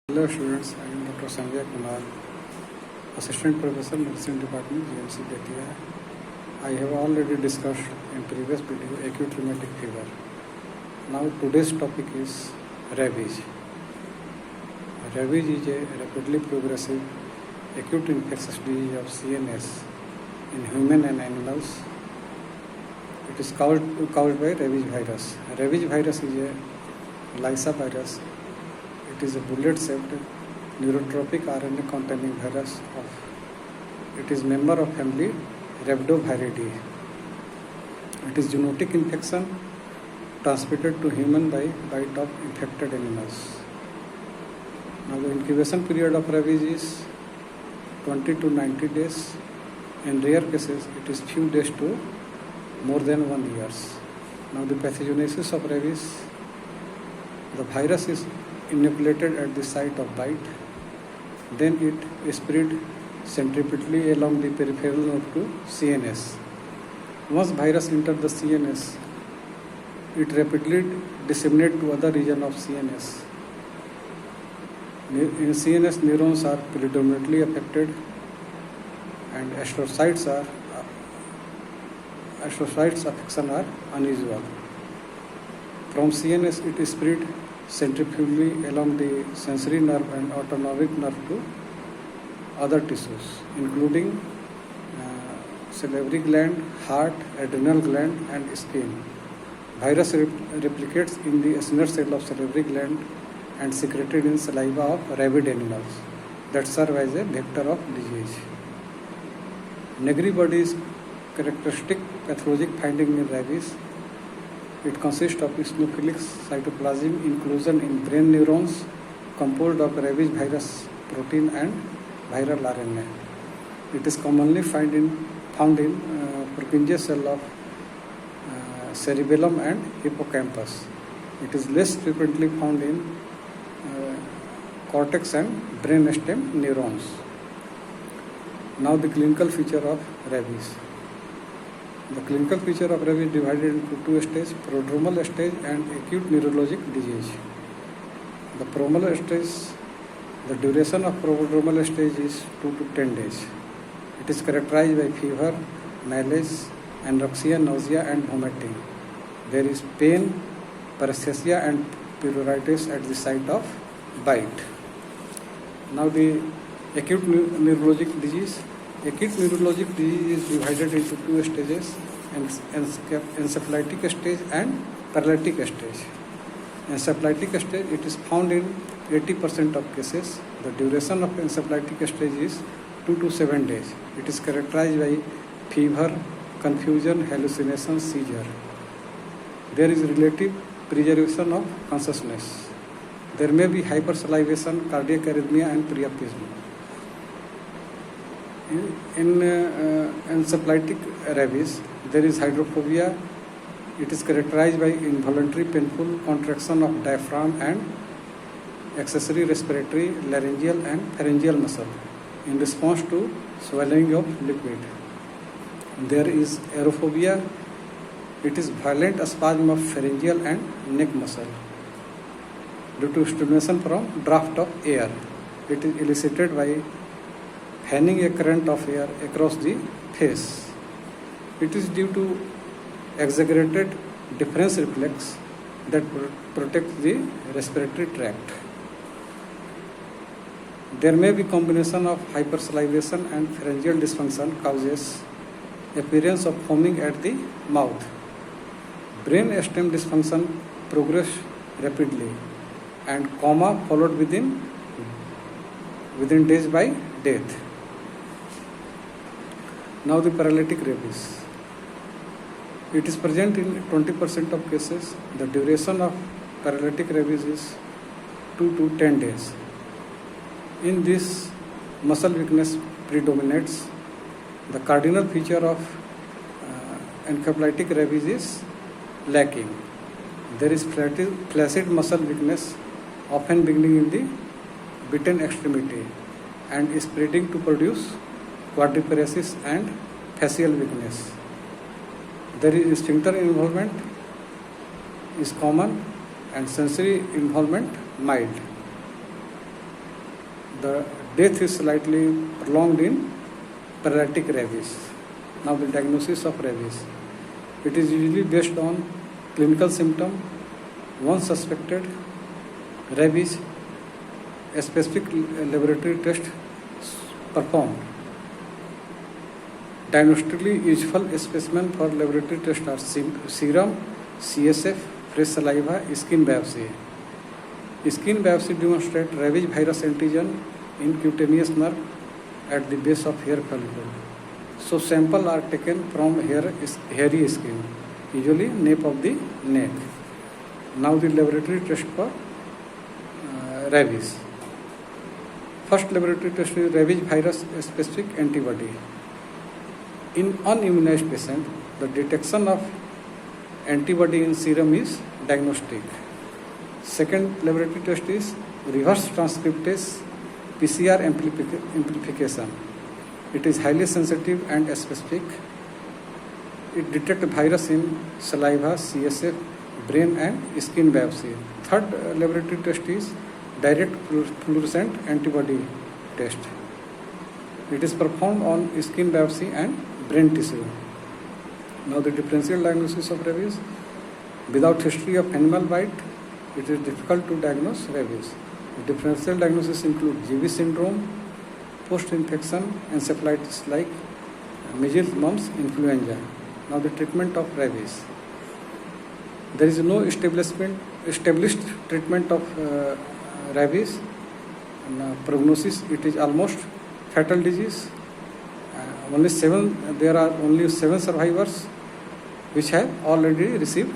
Hello students, I am Dr. Sanjay Kumar, Assistant Professor, Medicine Department, GMC Betia. I have already discussed in previous video acute rheumatic fever. Now today's topic is rabies. Rabies is a rapidly progressive acute infectious disease of CNS in human and animals. It is caused by rabies virus. Rabies virus is a Lyssa virus. It is a bullet-shaped neurotropic RNA containing virus. It is member of family Rhabdoviridae. It is zoonotic infection transmitted to human by bite of infected animals. Now the incubation period of rabies is 20 to 90 days. In rare cases, it is few days to more than 1 year. Now the pathogenesis of rabies, the virus is inoculated at the site of bite, then it spread centripetally along the peripheral nerve to CNS. Once virus enters the CNS, it rapidly disseminates to other region of CNS. In CNS, neurons are predominantly affected, and astrocytes affection are unusual. From CNS, it spread centrifugally along the sensory nerve and autonomic nerve to other tissues, including salivary gland, heart, adrenal gland, and skin. Virus replicates in the acinar cell of salivary gland and secreted in saliva of rabid animals that serve as a vector of disease. Negri body is characteristic pathologic finding in rabies. It consists of eosinophilic cytoplasm inclusion in brain neurons composed of rabies virus protein and viral RNA. It is commonly found in Purkinje cell of cerebellum and hippocampus. It is less frequently found in cortex and brainstem neurons. Now the clinical feature of rabies. The clinical feature of rabies divided into two stages, prodromal stage and acute neurologic disease. The prodromal stage, the duration of prodromal stage is 2 to 10 days. It is characterized by fever, malaise, anorexia, nausea and vomiting. There is pain, paresthesia and pruritus at the site of bite. Now the acute neurologic disease. Acute neurologic disease is divided into two stages, encephalitic stage and paralytic stage. Encephalitic stage, it is found in 80% of cases. The duration of encephalitic stage is 2 to 7 days. It is characterized by fever, confusion, hallucination, seizure. There is relative preservation of consciousness. There may be hypersalivation, cardiac arrhythmia and priapism. In encephalitic rabies, there is hydrophobia. It is characterized by involuntary painful contraction of diaphragm and accessory respiratory, laryngeal and pharyngeal muscle in response to swallowing of liquid. There is aerophobia. It is violent spasm of pharyngeal and neck muscle due to stimulation from draft of air. It is elicited by fanning a current of air across the face. It is due to exaggerated deference reflex that protects the respiratory tract. There may be combination of hypersalivation and pharyngeal dysfunction causes appearance of foaming at the mouth. Brain stem dysfunction progress rapidly and coma followed within days by death. Now the paralytic rabies. It is present in 20% of cases. The duration of paralytic rabies is 2 to 10 days. In this, muscle weakness predominates. The cardinal feature of encephalitic rabies is lacking. There is flaccid muscle weakness, often beginning in the bitten extremity and spreading to produce quadriparesis and facial weakness. There is sphincter involvement is common and sensory involvement mild. the death is slightly prolonged in paralytic rabies. Now the diagnosis of rabies. It is usually based on clinical symptom. Once suspected rabies, a specific laboratory test performed. Diagnostically useful specimen for laboratory test are serum, CSF, fresh saliva, skin biopsy. Skin biopsy demonstrates rabies virus antigen in cutaneous nerve at the base of hair follicle. So samples are taken from hairy skin, usually nape of the neck. Now the laboratory test for rabies. First laboratory test is rabies virus specific antibody. In unimmunized patient, the detection of antibody in serum is diagnostic. Second laboratory test is reverse transcriptase PCR amplification. It is highly sensitive and specific. It detects virus in saliva, CSF, brain and skin biopsy. Third laboratory test is direct fluorescent antibody test. It is performed on skin biopsy and brain tissue. Now the differential diagnosis of rabies. Without history of animal bite, it is difficult to diagnose rabies. The differential diagnosis include GV syndrome, post-infection encephalitis like measles, mumps, influenza. Now the treatment of rabies. There is no established treatment of rabies. Prognosis, it is almost fatal disease. There are only 7 survivors which have already received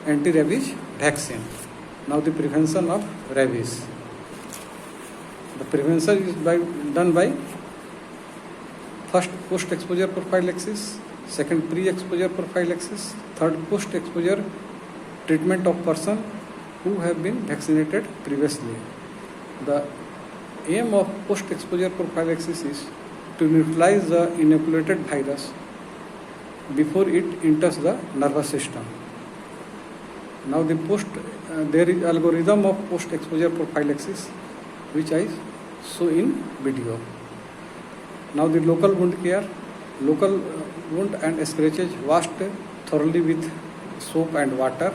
anti-rabies vaccine. Now the prevention of rabies. The prevention is done by first post-exposure prophylaxis, second pre-exposure prophylaxis, third post-exposure treatment of person who have been vaccinated previously. The aim of post-exposure prophylaxis is to neutralize the inoculated virus before it enters the nervous system. Now there is algorithm of post-exposure prophylaxis which I show in video. Now the local wound care. Local wound and scratches washed thoroughly with soap and water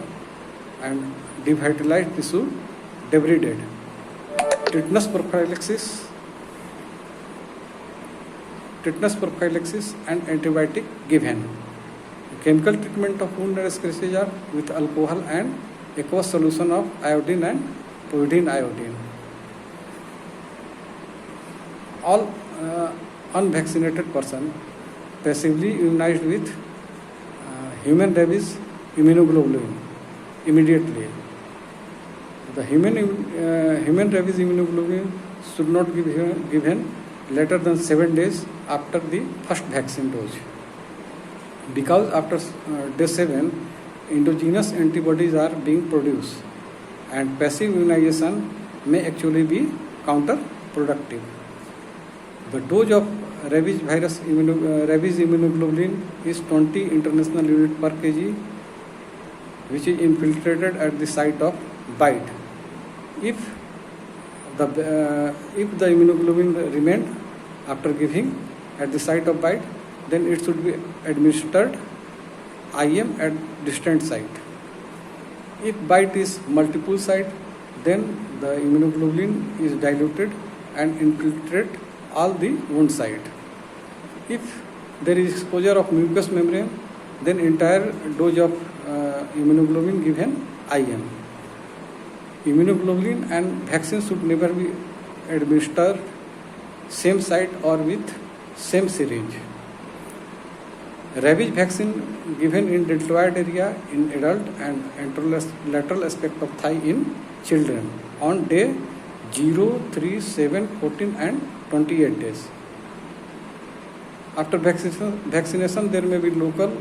and devitalized tissue debrided. Tetanus prophylaxis and antibiotic given. Chemical treatment of wound and scratches are with alcohol and aqueous solution of iodine and povidone iodine. All unvaccinated person passively immunized with human rabies immunoglobulin immediately. The human rabies immunoglobulin should not be given later than 7 days after the first vaccine dose, because after day 7 endogenous antibodies are being produced and passive immunization may actually be counterproductive. The dose of rabies immunoglobulin is 20 international unit per kg, which is infiltrated at the site of bite. If the immunoglobulin remained after giving at the site of bite, then it should be administered IM at distant site. If bite is multiple site, then the immunoglobulin is diluted and infiltrate all the wound site. If there is exposure of mucous membrane, then entire dose of immunoglobulin given IM. Immunoglobulin and vaccine should never be administered same site or with same syringe. Rabies vaccine given in deltoid area in adult and anterolateral aspect of thigh in children on day 0, 3, 7, 14 and 28 days. After vaccination, there may be local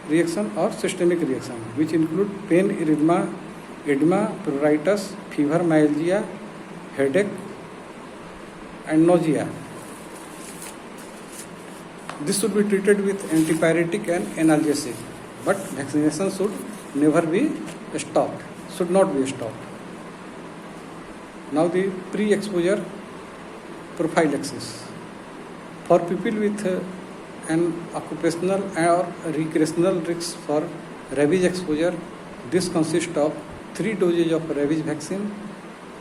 reaction or systemic reaction, which include pain, erythema, edema, pruritus, fever, myalgia, headache, and nausea. This should be treated with antipyretic and analgesic, but vaccination should never be stopped, should not be stopped. Now the pre-exposure prophylaxis. For people with an occupational or recreational risk for rabies exposure, this consists of 3 doses of rabies vaccine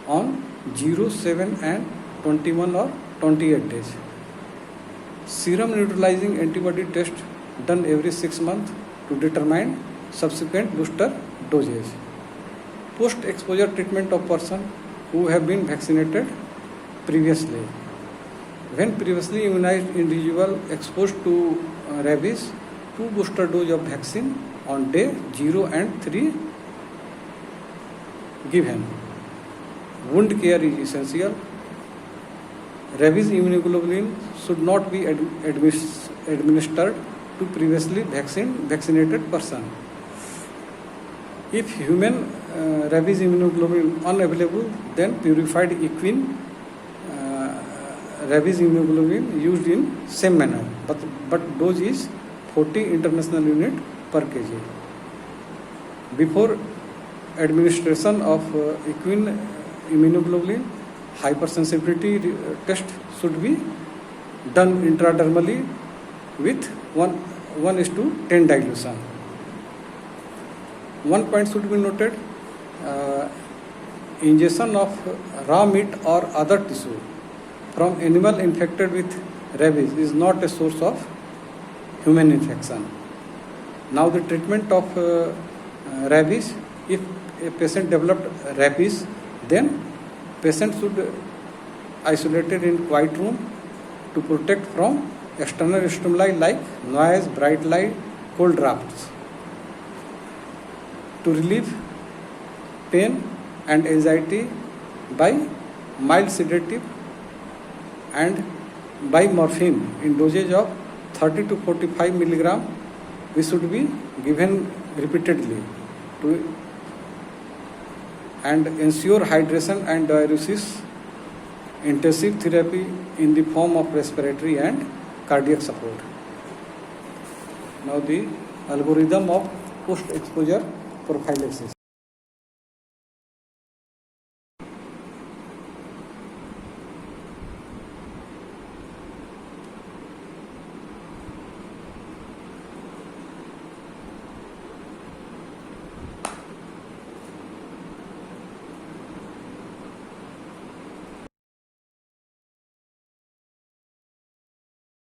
on 0, 7 and 21 or 28 days. Serum neutralizing antibody test done every 6 months to determine subsequent booster dosage. Post-exposure treatment of person who have been vaccinated previously. When previously immunized individual exposed to rabies, 2 booster dose of vaccine on day 0 and 3 given. Wound care is essential. Rabies immunoglobulin should not be administered to previously vaccinated person. If human rabies immunoglobulin unavailable, then purified equine rabies immunoglobulin used in same manner, but dose is 40 international unit per kg. Before administration of equine immunoglobulin, hypersensitivity test should be done intradermally with 1:10 dilution. One point should be noted, ingestion of raw meat or other tissue from animal infected with rabies is not a source of human infection. Now the treatment of rabies, if a patient developed rabies, then patient should isolated in quiet room to protect from external stimuli like noise, bright light, cold drafts. To relieve pain and anxiety by mild sedative and by morphine in dosage of 30 to 45 milligram, we should be given repeatedly to and ensure hydration and diuresis. Intensive therapy in the form of respiratory and cardiac support. Now the algorithm of post-exposure prophylaxis.